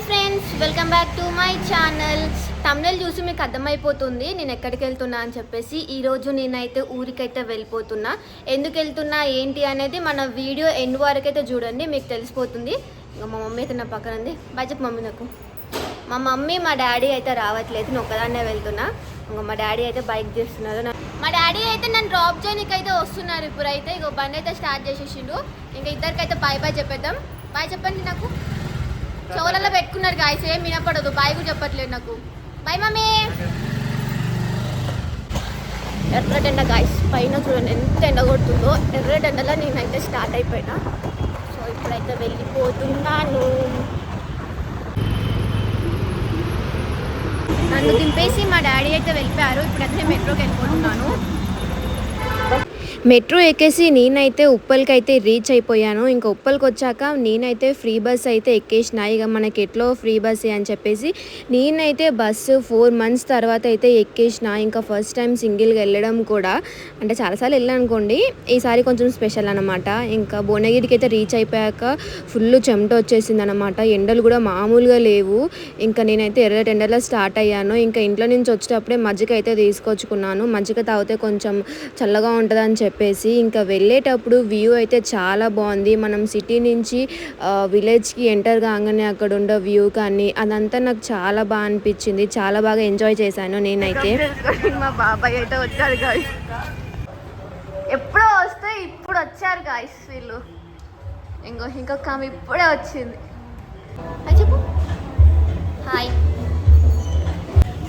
Hi friends, welcome back to my channel. Tamil చూసి మీకు అర్థమైపోతుంది నేను ఎక్కడికి వెళ్తున్నా అని చెప్పేసి. ఈరోజు నేనైతే ఊరికైతే వెళ్ళిపోతున్నా. ఎందుకు వెళ్తున్నా ఏంటి అనేది మన వీడియో ఎండ్ వరకు అయితే చూడండి, మీకు తెలిసిపోతుంది. ఇంకా మా మమ్మీ అయితే నా పక్కన ఉంది. బాయ్ చెప్పు మమ్మీ. నాకు మా మమ్మీ మా డాడీ అయితే రావట్లేదు, నేను ఒక్కదాన్నే వెళ్తున్నా. ఇంకా మా డాడీ అయితే బైక్ చేస్తున్నారు. మా డాడీ అయితే నన్ను డ్రాప్ చేయడానికి అయితే వస్తున్నారు. ఇప్పుడైతే ఇక బండి అయితే స్టార్ట్ చేసేసిండు. ఇంకా ఇద్దరికైతే బాయ్ బాయ్ చెప్పేద్దాం. బాయ్ చెప్పండి. నాకు చెవులలో పెట్టుకున్నారు గాయస్, ఏం వినపడదు. బాయ్ కూడా చెప్పట్లేదు నాకు. Bye mummy. ఎర్రటెండ గాయస్, పైన చూడండి ఎంత ఎండ కొడుతుందో. ఎర్రటెండలో నేనైతే స్టార్ట్ అయిపోయినా. సో ఇప్పుడైతే వెళ్ళిపోతున్నాను. నన్ను దింపేసి మా డాడీ అయితే వెళ్ళిపోయారు. ఇప్పుడైతే మెట్రోకి వెళ్ళిపోతున్నాను. మెట్రో ఎక్కేసి నేనైతే ఉప్పల్కి అయితే రీచ్ అయిపోయాను. ఇంకా ఉప్పల్కి వచ్చాక నేనైతే ఫ్రీ బస్ అయితే ఎక్కేసిన. ఇక మనకి ఎట్లో ఫ్రీ బస్ అని చెప్పేసి నేనైతే బస్సు 4 months తర్వాత అయితే ఎక్కేసిన. ఇంకా ఫస్ట్ టైం సింగిల్గా వెళ్ళడం కూడా, అంటే చాలాసార్లు వెళ్ళాను అనుకోండి, ఈసారి కొంచెం స్పెషల్ అనమాట. ఇంకా భువనగిరికి అయితే రీచ్ అయిపోయాక ఫుల్ చెమట వచ్చేసింది అనమాట. ఎండలు కూడా మామూలుగా లేవు. ఇంకా నేనైతే ఎర్రటి ఎండలో స్టార్ట్ అయ్యాను. ఇంకా ఇంట్లో నుంచి వచ్చేటప్పుడే మజ్జిగ అయితే తీసుకొచ్చుకున్నాను. మజ్జిగ తాగితే కొంచెం చల్లగా ఉంటుందని చెప్పేసి. ఇంకా వెళ్ళేటప్పుడు వ్యూ అయితే చాలా బాగుంది. మనం సిటీ నుంచి విలేజ్కి ఎంటర్ కాగానే అక్కడ ఉండే వ్యూ కానీ అదంతా నాకు చాలా బాగా అనిపించింది. చాలా బాగా ఎంజాయ్ చేశాను నేనైతే. మా బాబాయ్ అయితే వచ్చారు గాయస్, ఎప్పుడో వస్తే ఇప్పుడు వచ్చారు గాయస్ వీళ్ళు. ఇంకొక ఆమె ఇప్పుడే వచ్చింది. చెప్పు హాయ్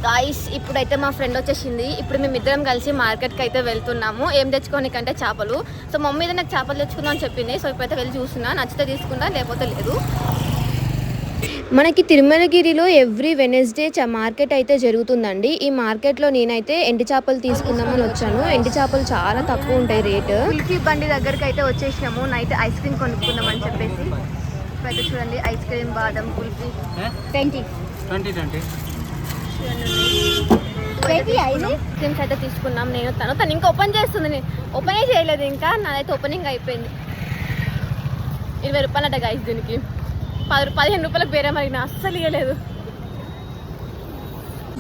గాయస్. ఇప్పుడైతే మా ఫ్రెండ్ వచ్చేసింది. ఇప్పుడు మేమిద్దరం కలిసి మార్కెట్కి అయితే వెళ్తున్నాము. ఏం తెచ్చుకోనికంటే చేపలు. సో మమ్మీ అయితే నాకు చేపలు తెచ్చుకుందాం అని చెప్పింది. సో ఇప్పుడైతే వెళ్ళి చూస్తున్నా, నచ్చితే తీసుకున్నా లేకపోతే లేదు. మనకి తిరుమలగిరిలో ఎవ్రీ వెనస్డే మార్కెట్ అయితే జరుగుతుందండి. ఈ మార్కెట్లో నేనైతే ఎండి చేపలు తీసుకుందామని వచ్చాను. ఎండి చేపలు చాలా తక్కువ ఉంటాయి రేటు. కుల్ఫీ బండి దగ్గరికి అయితే వచ్చేసినాము. నైట్ ఐస్ క్రీమ్ కొనుక్కుందాం అని చెప్పేసి. ఇప్పుడైతే చూడండి ఐస్ క్రీమ్, బాదం, కుల్ఫీ 20 క్రీమ్స్ అయితే తీసుకున్నాం. నేను తను ఇంకా ఓపెన్ చేస్తుంది. నేను ఓపెనే చేయలేదు, ఇంకా నాదైతే ఓపెనింగ్ అయిపోయింది. 20 రూపాయలు అట గాయస్. దీనికి 15 రూపాయలకు వేరే మరి అస్సలు ఇవ్వలేదు.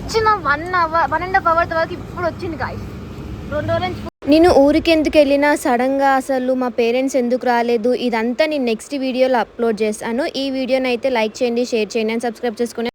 ఇచ్చిన 1.5 hour తర్వాత ఇప్పుడు వచ్చింది గాయస్. 2 రోజుల నుంచి నేను ఊరికి ఎందుకు వెళ్ళినా సడన్గా అసలు మా పేరెంట్స్ ఎందుకు రాలేదు, ఇదంతా నేను నెక్స్ట్ వీడియోలో అప్లోడ్ చేస్తాను. ఈ వీడియోని అయితే లైక్ చేయండి, షేర్ చేయండి అండ్ సబ్స్క్రైబ్ చేసుకుని